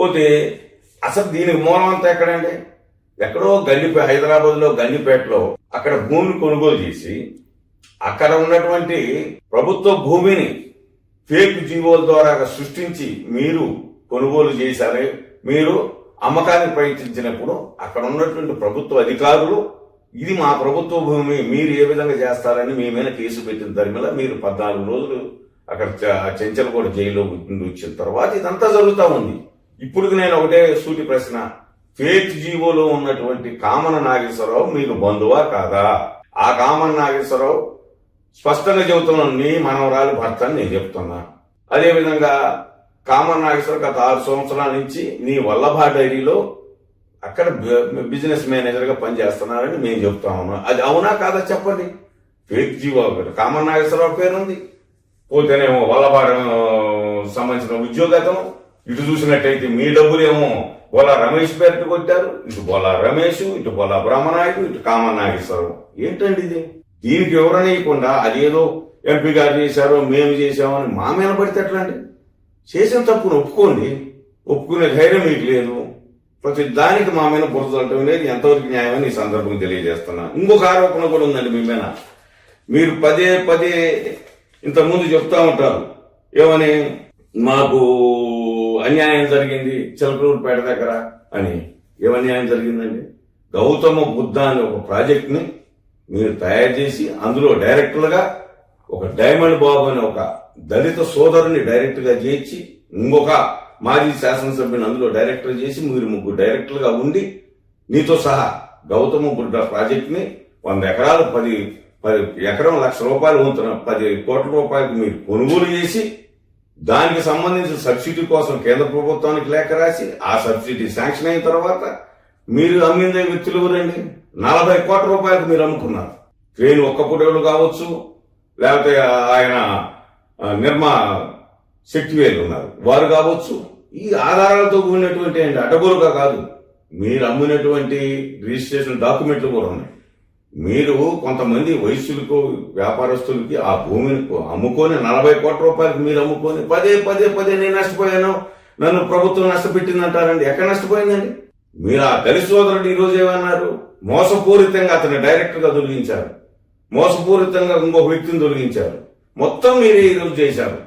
పోతే అసలు దీనికి మూలం అంతా ఎక్కడండి? ఎక్కడో హైదరాబాద్లో గండిపేటలో అక్కడ భూమిని కొనుగోలు చేసి అక్కడ ఉన్నటువంటి ప్రభుత్వ భూమిని ఫేక్ జీవోల ద్వారా సృష్టించి మీరు కొనుగోలు చేశారే, మీరు అమ్మకానికి ప్రయత్నించినప్పుడు అక్కడ ఉన్నటువంటి ప్రభుత్వ అధికారులు ఇది మా ప్రభుత్వ భూమి, మీరు ఏ విధంగా చేస్తారని మీ మీద కేసు పెట్టిన తరిమిలా మీరు 14 రోజులు అక్కడ చెంచలగూడ జైల్లో వచ్చిన తర్వాత ఇదంతా జరుగుతూ ఉంది. ఇప్పుడు నేను ఒకటే సూటి ప్రశ్న, ఫేక్ జీవోలో ఉన్నటువంటి కామన నాగేశ్వరరావు మీకు బంధువా కాదా? ఆ కామన నాగేశ్వరరావు స్పష్టంగా చెబుతున్నాను, నీ మనవరాలి భర్త అని నేను చెప్తున్నా. అదేవిధంగా కామన నాగేశ్వరరావు గత 6 సంవత్సరాల నుంచి నీ వల్లభ డైరీలో అక్కడ బిజినెస్ మేనేజర్ గా పనిచేస్తున్నారని మేము చెప్తా ఉన్నాం. అది అవునా కాదా చెప్పండి. ఫేక్ జీవో కామన్ నాగేశ్వరరావు పేరుంది, పోతేనేమో వల్లభ సంబంధించిన ఉద్యోగతం, ఇటు చూసినట్టయితే మీ డబ్బులేమో బోలా రమేష్ పేరుకి కొట్టారు, ఇటు బోలా రమేష్, ఇటు బోలా బ్రహ్మనాయుడు, ఇటు కామన్ నాగేశ్వరరావు. ఏంటండి ఇది? దీనికి వివరణీయకుండా అదేదో ఎంపీ గారు చేశారో మేము చేశామని మా మీద పడితే ఎట్లండి? చేసిన తప్పును ఒప్పుకోండి, ఒప్పుకునే ధైర్యం మీకు లేదు. ప్రతి దానికి మా మీద బురదలటం లేదు. ఎంతవరకు న్యాయమని ఈ సందర్భంగా తెలియజేస్తున్నా. ఇంకొక ఆరోపణ కూడా ఉందండి మీ మీద. మీరు పదే పదే ఇంతకుముందు చెప్తా ఉంటారు ఏమని, మాకు అన్యాయం జరిగింది చిలకలూరుపేట దగ్గర అని. ఏమన్యాయం జరిగిందండి? గౌతమ బుద్ధ అనే ఒక ప్రాజెక్ట్ ని మీరు తయారు చేసి అందులో డైరెక్టర్లుగా ఒక డైమండ్ బాబు అనే ఒక దళిత సోదరుని డైరెక్టర్ గా చేర్చి, ఇంకొక మాజీ శాసనసభ్యుని అందులో డైరెక్టర్ చేసి మీరు 3 డైరెక్టర్లుగా ఉండి నీతో సహా గౌతమ బుద్ధ ప్రాజెక్ట్ ని 100 ఎకరాలు 10 ఎకరం ₹1,00,000 వంతున 10 కోట్ల రూపాయలకు మీరు కొనుగోలు చేసి దానికి సంబంధించిన సబ్సిడీ కోసం కేంద్ర ప్రభుత్వానికి లేఖ రాసి ఆ సబ్సిడీ శాంక్షన్ అయిన తర్వాత మీరు అమ్మిందే వ్యక్తులు ఎవరండి? 40 కోట్ల రూపాయలకు మీరు అమ్ముకున్నారు. ట్రైన్ ఒక్కపుడేవులు కావచ్చు, లేకపోతే ఆయన నిర్మా శక్తివేలు ఉన్నారు వారు కావచ్చు. ఈ ఆధారాలతో కూడినటువంటి అడ్డగోలుగా కాదు, మీరు అమ్మినటువంటి రిజిస్ట్రేషన్ డాక్యుమెంట్లు కూడా ఉన్నాయి. మీరు కొంతమంది వయస్సులకు వ్యాపారస్తులకి ఆ భూమిని అమ్ముకొని 40 కోట్ల రూపాయలకు మీరు అమ్ముకొని పదే నేను నష్టపోయాను, నన్ను ప్రభుత్వం నష్టపెట్టిందంటారండి. ఎక్కడ నష్టపోయిందండి? మీరు ఆ దళిత సోదరుడు ఈ రోజు ఏమన్నారు? మోసపూరితంగా అతని డైరెక్టర్ గా తొలగించారు, మోసపూరితంగా ఇంకొక వ్యక్తిని తొలగించారు. మొత్తం మీరు ఈ రోజు చేశారు.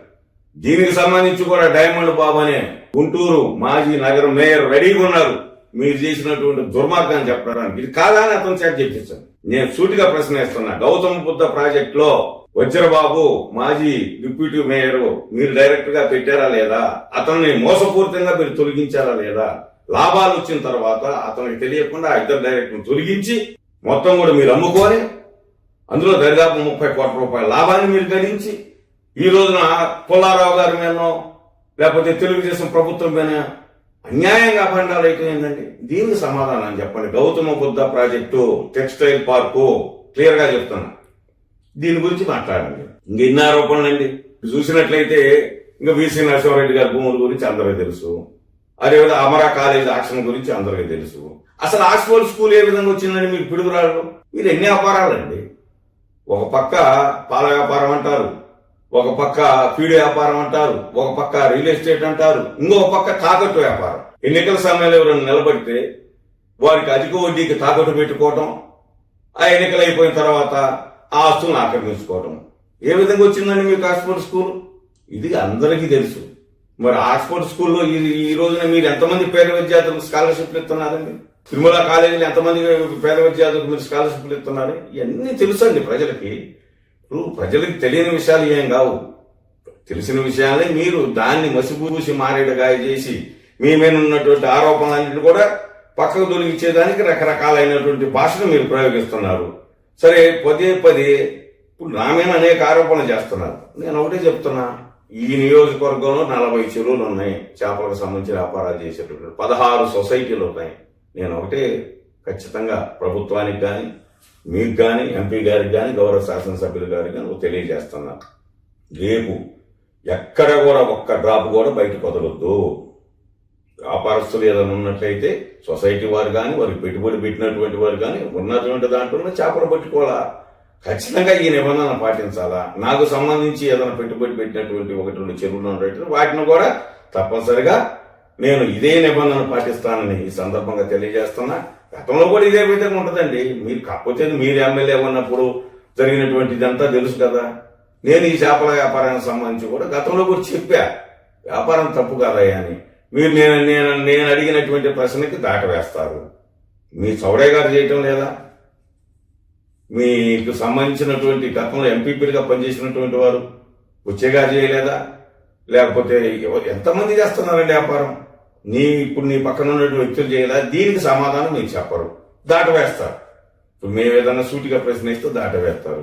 దీనికి సంబంధించి కూడా డైమండ్ బాబు అనే గుంటూరు మాజీ నగర మేయర్ రెడీగా ఉన్నారు మీరు చేసినటువంటి దుర్మార్గాన్ని చెప్పడానికి. ఇది కాదని అతను చేత చెప్పించాను. నేను సూటిగా ప్రశ్న వేస్తున్నా. గౌతమ బుద్ధ ప్రాజెక్ట్ లో వజ్రబాబు మాజీ డిప్యూటీ మేయర్ మీరు డైరెక్టర్ గా పెట్టారా లేదా? అతన్ని మోసపూరితంగా మీరు తొలగించారా లేదా? లాభాలు వచ్చిన తర్వాత అతనికి తెలియకుండా 2 డైరెక్టర్లు తొలగించి మొత్తం కూడా మీరు అమ్ముకొని అందులో దరిదాపు 30 కోట్ల రూపాయల లాభాన్ని మీరు గడించి ఈ రోజున పుల్లారావు గారి మీదనో లేకపోతే తెలుగుదేశం ప్రభుత్వం మీద అన్యాయంగా అభండాలు అయిపోయిందండి. దీనికి సమాధానం చెప్పండి. Gautama Buddha project textile park clear గా చెప్తున్నా, దీని గురించి మాట్లాడండి. ఇంక ఇన్ని ఆరోపణలండి. చూసినట్లయితే ఇంకా వీసీ నరసింహారెడ్డి గారి భూముల గురించి అందరికీ తెలుసు. అదేవిధంగా అమరా కాలేజ్ యాక్షన్ గురించి అందరికీ తెలుసు. అసలు ఆక్స్ఫోర్డ్ స్కూల్ ఏ విధంగా వచ్చిందని మీకు పిడుగురాళ్ళు. మీరు ఎన్ని వ్యాపారాలండి? ఒక పక్క పాల వ్యాపారం అంటారు, ఒక పక్క ఫీడ్ వ్యాపారం అంటారు, ఒక పక్క రియల్ ఎస్టేట్ అంటారు, ఇంకొక పక్క తాకట్టు వ్యాపారం. ఎన్నికల సమయంలో ఎవరైనా నిలబడితే వారికి అధిక వడ్డీకి తాకట్టు పెట్టుకోవటం, ఆ ఎన్నికలు అయిపోయిన తర్వాత ఆ ఆస్తులను ఆక్రమించుకోవటం. ఏ విధంగా వచ్చిందండి మీకు ఆక్స్ఫోర్డ్ స్కూల్? ఇది అందరికీ తెలుసు. మరి ఆక్స్ఫోర్డ్ స్కూల్లో ఈ రోజున మీరు ఎంతమంది పేద విద్యార్థులకు స్కాలర్షిప్లు ఇస్తున్నారండి? తిరుమల కాలేజీలో ఎంతమంది పేద విద్యార్థులకు మీరు స్కాలర్షిప్లు ఇస్తున్నారు? ఇవన్నీ తెలుసండి ప్రజలకి. ప్రజలకు తెలియని విషయాలు ఏం కావు, తెలిసిన విషయాలే మీరు దాన్ని మసిపూసి మారేడుగాయ చేసి మీ మీద ఉన్నటువంటి ఆరోపణలన్నింటినీ కూడా పక్కకు తొలగించేదానికి రకరకాలైనటువంటి భాషను మీరు ప్రయోగిస్తున్నారు. సరే పదే ఇప్పుడు నా మీద అనేక ఆరోపణలు చేస్తున్నారు. నేను ఒకటే చెప్తున్నా, ఈ నియోజకవర్గంలో 40 చెరువులు ఉన్నాయి, చేపలకు సంబంధించిన వ్యాపారాలు చేసేటటువంటి 16 సొసైటీలు ఉన్నాయి. నేను ఒకటే ఖచ్చితంగా ప్రభుత్వానికి కానీ మీకు కానీ ఎంపీ గారికి కానీ గౌరవ శాసనసభ్యులు గారికి కానీ తెలియజేస్తున్నా, రేపు ఎక్కడ కూడా ఒక్క డ్రాప్ కూడా బయటకు వదలొద్దు. వ్యాపారస్తులు ఏదైనా ఉన్నట్లయితే సొసైటీ వారు కానీ వారికి పెట్టుబడి పెట్టినటువంటి వారు కానీ ఉన్నటువంటి దాంట్లో చేపలు పట్టుకోవాలా, ఖచ్చితంగా ఈ నిబంధన పాటించాలా. నాకు సంబంధించి ఏదైనా పెట్టుబడి పెట్టినటువంటి 1-2 చెరువులు ఉన్నట్టు వాటిని కూడా తప్పనిసరిగా నేను ఇదే నిబంధన పాటిస్తానని ఈ సందర్భంగా తెలియజేస్తున్నా. గతంలో కూడా ఇదే విధంగా ఉంటుందండి. మీరు కాకపోతే మీరు ఎమ్మెల్యే ఉన్నప్పుడు జరిగినటువంటి ఇదంతా తెలుసు కదా. నేను ఈ చేపల వ్యాపారానికి సంబంధించి కూడా గతంలో కూడా చెప్పా, వ్యాపారం తప్పు కాదయ్యా అని. మీరు నేను అడిగినటువంటి ప్రశ్నకి దాట వేస్తారు. మీ చౌడయ్య గారు చేయటం లేదా? మీకు సంబంధించినటువంటి గతంలో ఎంపీపీలుగా పనిచేసినటువంటి వారు బుచ్చే గారు చేయలేదా? లేకపోతే ఎంతమంది చేస్తున్నారండి వ్యాపారం? ఇప్పుడు నీ పక్కన ఉన్నటువంటి వ్యక్తులు చేయలేదా? దీనికి సమాధానం మీరు చెప్పరు, దాట వేస్తారు. మేము ఏదన్నా సూటిగా ప్రశ్న ఇస్తే దాట వేస్తారు.